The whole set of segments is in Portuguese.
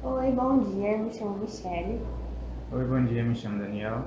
Oi, bom dia, eu me chamo Michele Oi, bom dia, me chamo Daniel.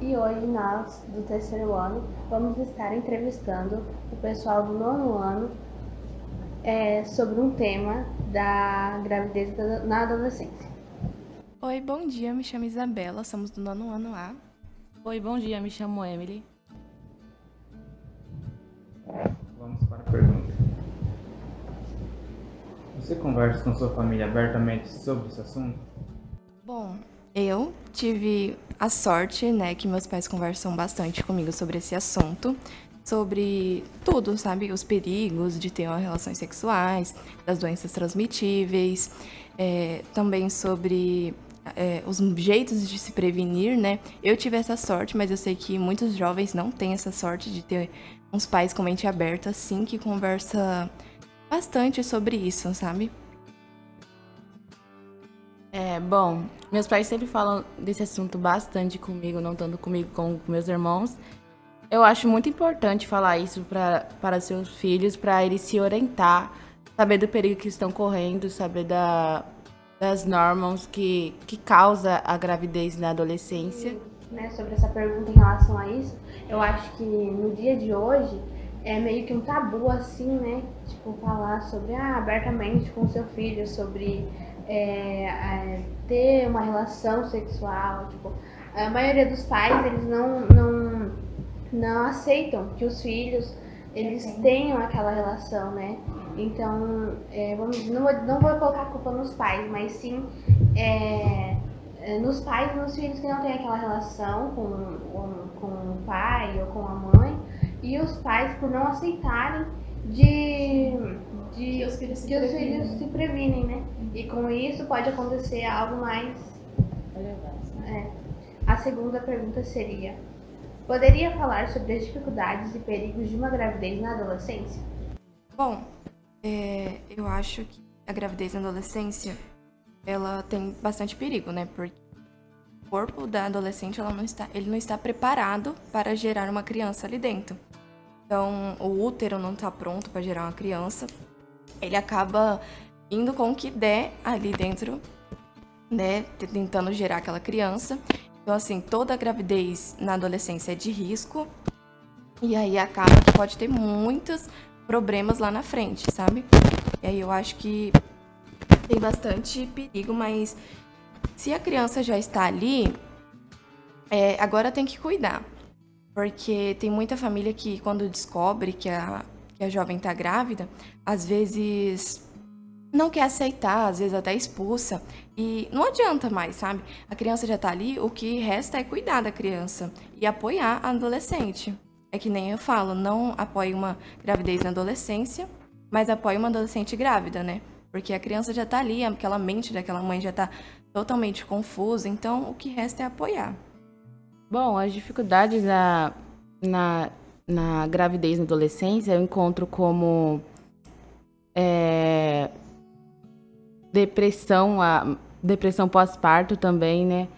e hoje nós, do terceiro ano, vamos estar entrevistando o pessoal do nono ano sobre um tema da gravidez na adolescência. Oi, bom dia, me chamo Isabela, somos do nono ano A. Oi, bom dia, me chamo Emily. Vamos para a pergunta. Você conversa com sua família abertamente sobre esse assunto? Bom, eu tive a sorte, né, que meus pais conversam bastante comigo sobre esse assunto, sobre tudo, sabe? Os perigos de ter relações sexuais, das doenças transmitíveis, também sobre os jeitos de se prevenir, né? Eu tive essa sorte, mas eu sei que muitos jovens não têm essa sorte de ter uns pais com mente aberta, assim, que conversa bastante sobre isso, sabe? Bom, meus pais sempre falam desse assunto bastante comigo, não tanto comigo como com meus irmãos. Eu acho muito importante falar isso para seus filhos, para eles se orientar, saber do perigo que estão correndo, saber das normas que causa a gravidez na adolescência. Né, sobre essa pergunta em relação a isso, eu acho que no dia de hoje é meio que um tabu assim, né? Tipo, falar sobre abertamente com seu filho, sobre ter uma relação sexual. Tipo, a maioria dos pais, eles não aceitam que os filhos eles tenham aquela relação, né? Então, não vou colocar a culpa nos pais, mas sim nos pais e nos filhos que não têm aquela relação com o pai ou com a mãe, e os pais por não aceitarem que os filhos se previnem, né? E com isso pode acontecer algo mais. A segunda pergunta seria: poderia falar sobre as dificuldades e perigos de uma gravidez na adolescência? Bom, eu acho que a gravidez na adolescência, ela tem bastante perigo, né? Porque o corpo da adolescente, ele não está preparado para gerar uma criança ali dentro. Então, o útero não está pronto para gerar uma criança. Ele acaba indo com o que der ali dentro, né? Tentando gerar aquela criança. Então, assim, toda gravidez na adolescência é de risco. E aí acaba que pode ter muitos problemas lá na frente, sabe? E aí eu acho que tem bastante perigo, mas se a criança já está ali, agora tem que cuidar. Porque tem muita família que, quando descobre que a jovem está grávida, às vezes não quer aceitar, às vezes até expulsa. E não adianta mais, sabe? A criança já tá ali, o que resta é cuidar da criança e apoiar a adolescente. É que nem eu falo, não apoie uma gravidez na adolescência, mas apoie uma adolescente grávida, né? Porque a criança já tá ali, aquela mente daquela mãe já tá totalmente confusa, então o que resta é apoiar. Bom, as dificuldades na, na gravidez na adolescência eu encontro como depressão pós-parto também, né?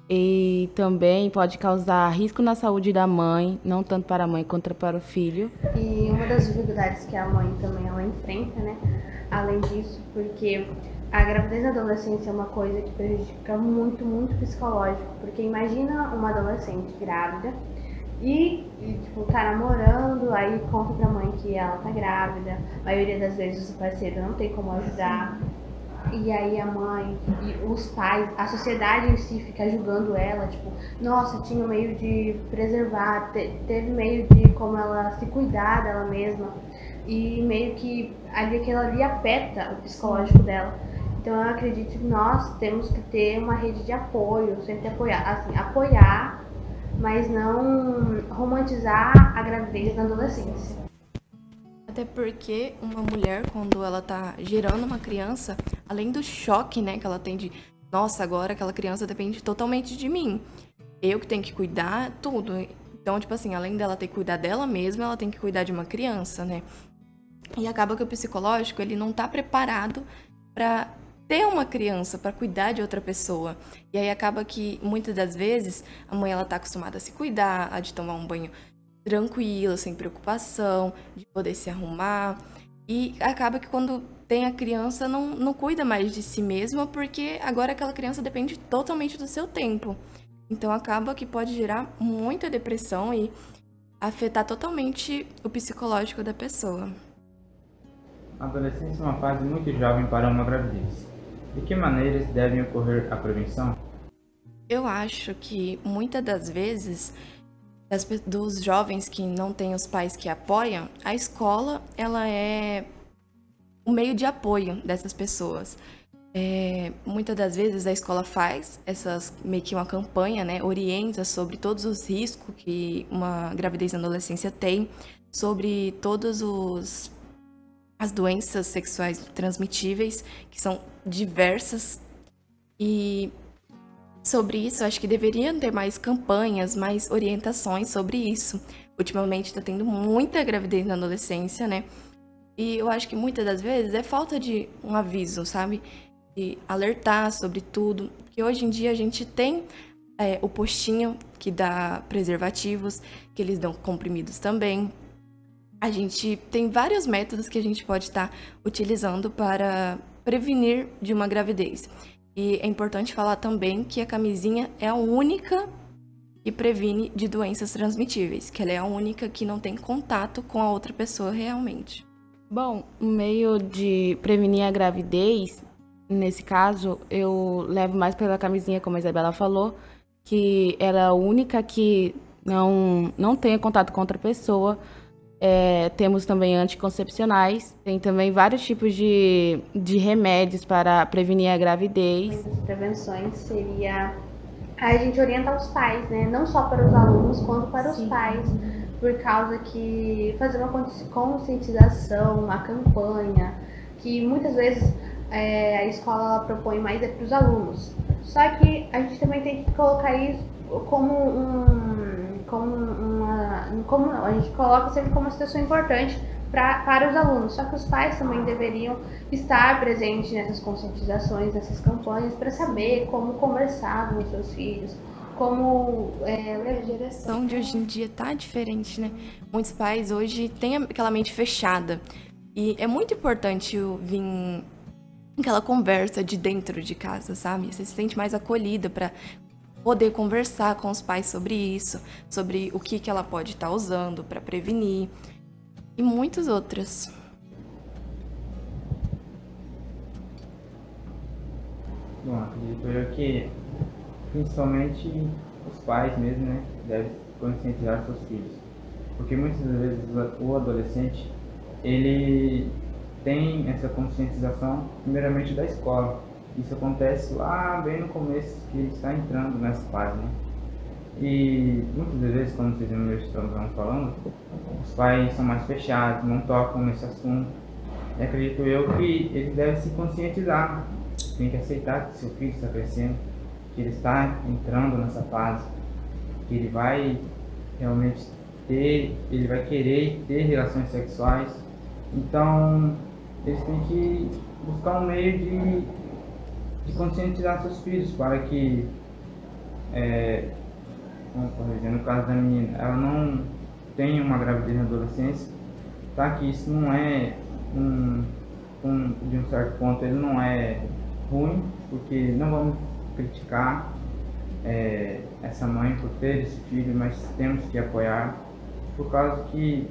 E também pode causar risco na saúde da mãe, não tanto para a mãe quanto para o filho. E uma das dificuldades que a mãe também ela enfrenta, né? Além disso, porque a gravidez na adolescência é uma coisa que prejudica muito, muito psicológico. Porque imagina uma adolescente grávida e tipo, tá namorando, aí conta pra mãe que ela tá grávida. A maioria das vezes o parceiro não tem como ajudar. E aí a mãe e os pais, a sociedade em si fica julgando ela, tipo, nossa, tinha meio de preservar, teve meio de como ela se cuidar dela mesma. E meio que aquilo ali afeta o psicológico dela. Então eu acredito que nós temos que ter uma rede de apoio, sempre apoiar, assim, apoiar, mas não romantizar a gravidez na adolescência. Até porque uma mulher, quando ela tá gerando uma criança, além do choque, né, que ela tem de, nossa, agora aquela criança depende totalmente de mim. Eu que tenho que cuidar tudo. Então, tipo assim, além dela ter que cuidar dela mesma, ela tem que cuidar de uma criança, né? E acaba que o psicológico, ele não tá preparado para ter uma criança, para cuidar de outra pessoa. E aí acaba que muitas das vezes a mãe ela tá acostumada a se cuidar, a de tomar um banho tranquilo, sem preocupação, de poder se arrumar. E acaba que quando tem a criança, não cuida mais de si mesma, porque agora aquela criança depende totalmente do seu tempo. Então acaba que pode gerar muita depressão e afetar totalmente o psicológico da pessoa. A adolescência é uma fase muito jovem para uma gravidez. De que maneiras devem ocorrer a prevenção? Eu acho que muitas das vezes dos jovens que não têm os pais que apoiam, a escola ela é o meio de apoio dessas pessoas. Muitas das vezes a escola faz meio que uma campanha, né, orienta sobre todos os riscos que uma gravidez na adolescência tem, sobre as doenças sexuais transmitíveis, que são diversas, e sobre isso, acho que deveriam ter mais campanhas, mais orientações sobre isso. Ultimamente está tendo muita gravidez na adolescência, né? E eu acho que muitas das vezes é falta de um aviso, sabe? De alertar sobre tudo. Porque hoje em dia a gente tem o postinho que dá preservativos, que eles dão comprimidos também. A gente tem vários métodos que a gente pode estar utilizando para prevenir de uma gravidez. E é importante falar também que a camisinha é a única que previne de doenças transmitíveis, que ela é a única que não tem contato com a outra pessoa realmente. Bom, o meio de prevenir a gravidez, nesse caso, eu levo mais pela camisinha, como a Isabela falou, que ela é a única que não tenha contato com outra pessoa. Temos também anticoncepcionais, tem também vários tipos de remédios para prevenir a gravidez. As prevenções seria a gente orientar os pais, né? Não só para os alunos, quanto para os pais, por causa que fazer uma conscientização, uma campanha, que muitas vezes a escola ela propõe mais para os alunos. Só que a gente também tem que colocar isso como a gente coloca sempre como uma situação importante para os alunos, só que os pais também deveriam estar presentes nessas conscientizações, nessas campanhas, para saber como conversar com os seus filhos, como a geração de hoje em dia tá diferente, né? Muitos pais hoje têm aquela mente fechada e é muito importante vir aquela conversa de dentro de casa, sabe? Você se sente mais acolhida para poder conversar com os pais sobre isso, sobre o que ela pode estar usando para prevenir e muitas outras. Bom, acredito eu que principalmente os pais mesmo, né, devem conscientizar seus filhos. Porque muitas vezes o adolescente, ele tem essa conscientização primeiramente da escola. Isso acontece lá bem no começo, que ele está entrando nessa fase, né? E muitas vezes, como vocês mesmos estão falando, os pais são mais fechados, não tocam nesse assunto. E acredito eu que ele deve se conscientizar, tem que aceitar que seu filho está crescendo, que ele está entrando nessa fase, que ele vai realmente ele vai querer ter relações sexuais. Então, eles têm que buscar um meio de conscientizar seus filhos para que, no caso da menina, ela não tenha uma gravidez na adolescência, tá? Que isso não é, de um certo ponto, ele não é ruim, porque não vamos criticar essa mãe por ter esse filho, mas temos que apoiar, por causa que,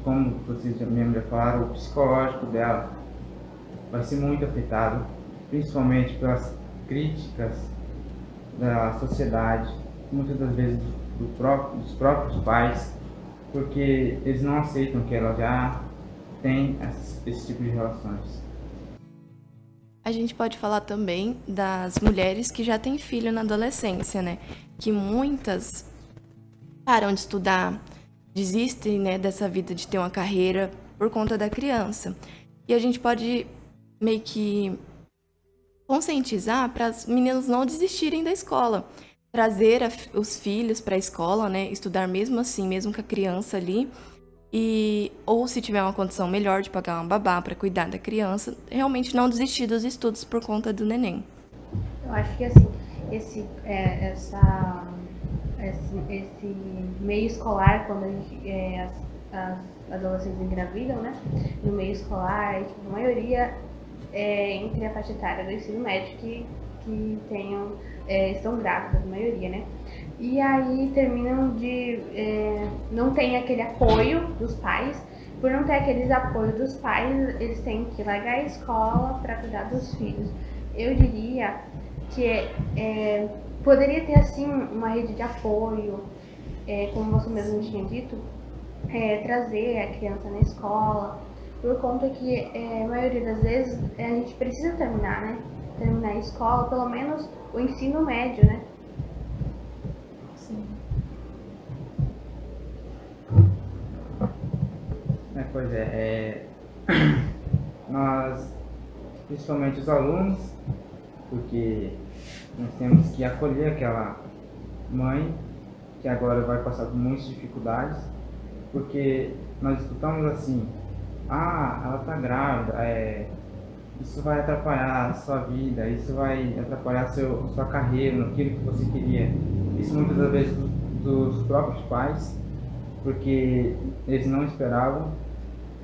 como vocês mesmo já falaram, o psicológico dela vai ser muito afetado, principalmente pelas críticas da sociedade, muitas das vezes dos próprios pais, porque eles não aceitam que ela já tem esse tipo de relações. A gente pode falar também das mulheres que já têm filho na adolescência, né? Que muitas param de estudar, desistem, né, dessa vida de ter uma carreira por conta da criança. E a gente pode meio que conscientizar para as meninas não desistirem da escola, trazer os filhos para a escola, né, estudar mesmo assim, mesmo com a criança ali, ou se tiver uma condição melhor de pagar uma babá para cuidar da criança, realmente não desistir dos estudos por conta do neném. Eu acho que assim, esse meio escolar, quando as adolescentes engravidam, né? No meio escolar, tipo, a maioria é entre a faixa etária do ensino médio que tenham, estão grávidas, a maioria, né? E aí terminam de não tem aquele apoio dos pais. Por não ter aqueles apoio dos pais, eles têm que largar a escola para cuidar dos filhos. Eu diria que poderia ter assim uma rede de apoio, como você mesmo tinha dito, trazer a criança na escola, por conta que a maioria das vezes a gente precisa terminar, né? Terminar a escola, pelo menos o ensino médio, né? Sim. Pois nós, principalmente os alunos, porque nós temos que acolher aquela mãe que agora vai passar por muitas dificuldades, porque nós escutamos assim, ela está grávida, isso vai atrapalhar a sua vida, isso vai atrapalhar sua carreira, naquilo que você queria. Isso muitas das vezes dos próprios pais, porque eles não esperavam.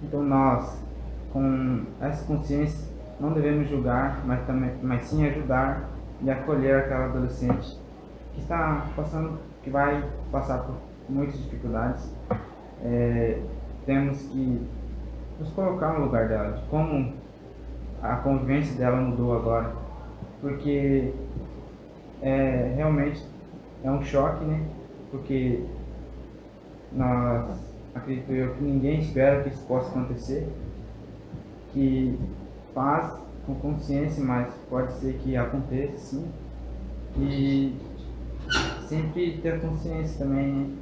Então nós, com essa consciência, não devemos julgar, mas sim ajudar e acolher aquela adolescente que está passando, que vai passar por muitas dificuldades. Temos que nos colocar no lugar dela, de como a convivência dela mudou agora, porque realmente é um choque, né? Porque acredito eu que ninguém espera que isso possa acontecer, que faz com consciência, mas pode ser que aconteça sim, e sempre ter consciência também,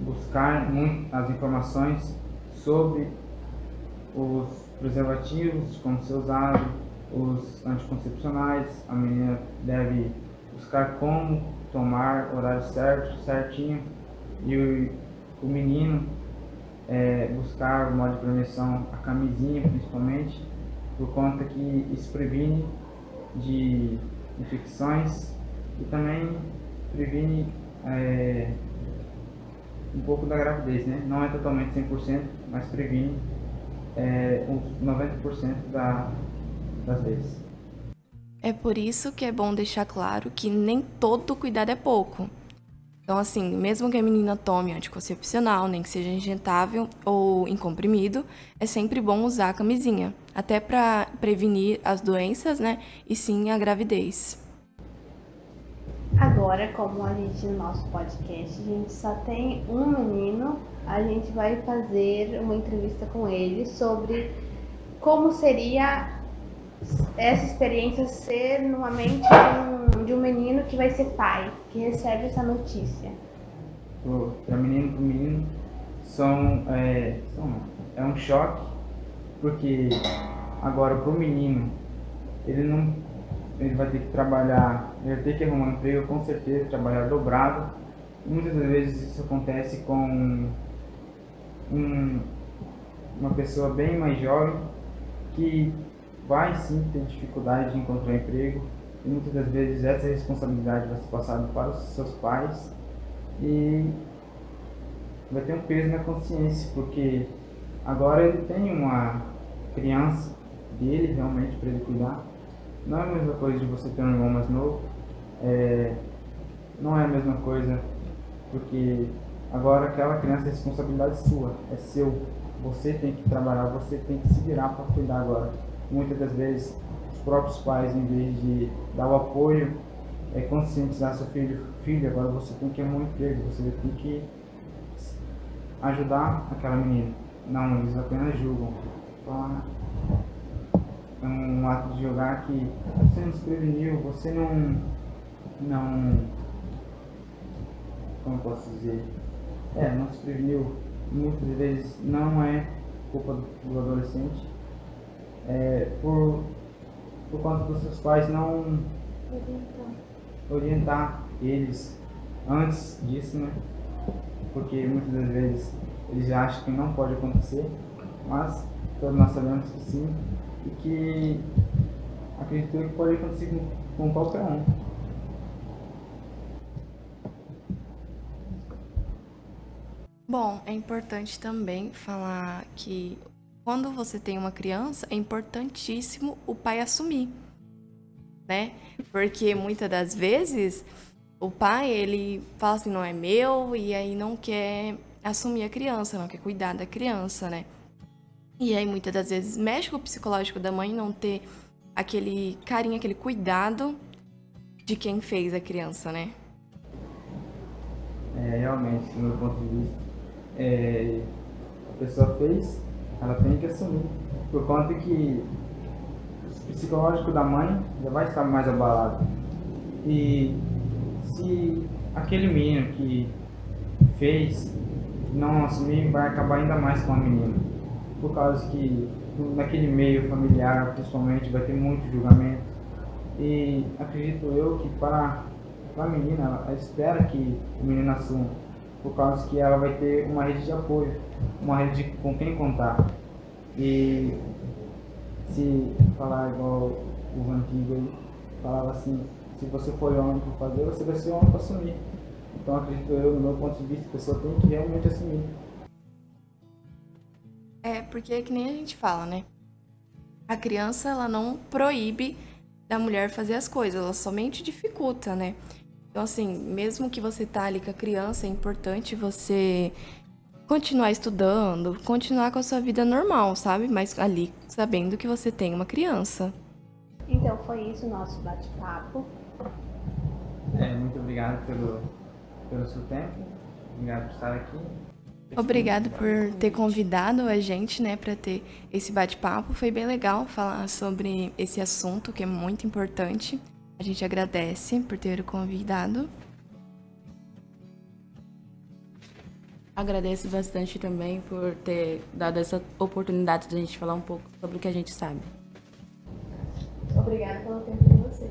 buscar muito as informações sobre os preservativos, como ser usado, os anticoncepcionais. A menina deve buscar como tomar, horário certo, certinho, e o menino buscar o modo de prevenção, a camisinha principalmente, por conta que isso previne de infecções e também previne um pouco da gravidez, né? Não é totalmente 100%, mas previne uns 90% das vezes. É por isso que é bom deixar claro que nem todo cuidado é pouco. Então, assim, mesmo que a menina tome anticoncepcional, nem que seja injetável ou em comprimido, é sempre bom usar a camisinha, até para prevenir as doenças, né? E sim a gravidez. Agora, como a gente no nosso podcast, a gente só tem um menino, a gente vai fazer uma entrevista com ele sobre como seria essa experiência ser numa mente de um menino que vai ser pai, que recebe essa notícia. Para menino, é um choque, porque agora para o menino, ele vai ter que trabalhar, ele vai ter que arrumar um emprego, com certeza, trabalhar dobrado. Muitas das vezes isso acontece com uma pessoa bem mais jovem, que vai sim ter dificuldade de encontrar emprego, e muitas das vezes essa responsabilidade vai ser passada para os seus pais e vai ter um peso na consciência, porque agora ele tem uma criança dele realmente para ele cuidar. Não é a mesma coisa de você ter um irmão mais novo, não é a mesma coisa, porque agora aquela criança é responsabilidade sua, é seu. Você tem que trabalhar, você tem que se virar para cuidar agora. Muitas das vezes os próprios pais, em vez de dar o apoio, conscientizar seu filho, agora você tem que arrumar um emprego, você tem que ajudar aquela menina. Não, eles apenas julgam. É um ato de julgar que você não se preveniu, você não como posso dizer? Não se preveniu. Muitas vezes não é culpa do adolescente, por conta dos seus pais não orientar eles antes disso, né? Porque muitas das vezes eles acham que não pode acontecer, mas todos nós sabemos que sim, e que acredito que pode acontecer com qualquer um. Bom, é importante também falar que quando você tem uma criança, é importantíssimo o pai assumir, né? Porque muitas das vezes o pai, ele fala assim, não é meu, e aí não quer assumir a criança, não quer cuidar da criança, né? E aí muitas das vezes mexe com o psicológico da mãe não ter aquele carinho, aquele cuidado de quem fez a criança, né? Realmente, do meu ponto de vista, a pessoa fez, ela tem que assumir. Por conta que o psicológico da mãe já vai estar mais abalado. E se aquele menino que fez não assumir, vai acabar ainda mais com a menina. Por causa que naquele meio familiar, principalmente, vai ter muito julgamento. E acredito eu que para a menina, ela espera que o menino assuma, por causa que ela vai ter uma rede de apoio, uma rede com quem contar. E se falar igual o antigo aí, falava assim, se você for homem para fazer, você vai ser homem para assumir. Então acredito eu, no meu ponto de vista, a pessoa tem que realmente assumir. É, porque é que nem a gente fala, né? A criança, ela não proíbe da mulher fazer as coisas, ela somente dificulta, né? Então, assim, mesmo que você tá ali com a criança, é importante você continuar estudando, continuar com a sua vida normal, sabe? Mas ali, sabendo que você tem uma criança. Então foi isso o nosso bate-papo. Muito obrigado pelo seu tempo, obrigado por estar aqui. Obrigado por ter convidado a gente, né, para ter esse bate-papo. Foi bem legal falar sobre esse assunto que é muito importante. A gente agradece por ter o convidado. Agradeço bastante também por ter dado essa oportunidade de a gente falar um pouco sobre o que a gente sabe. Obrigada pelo tempo de vocês.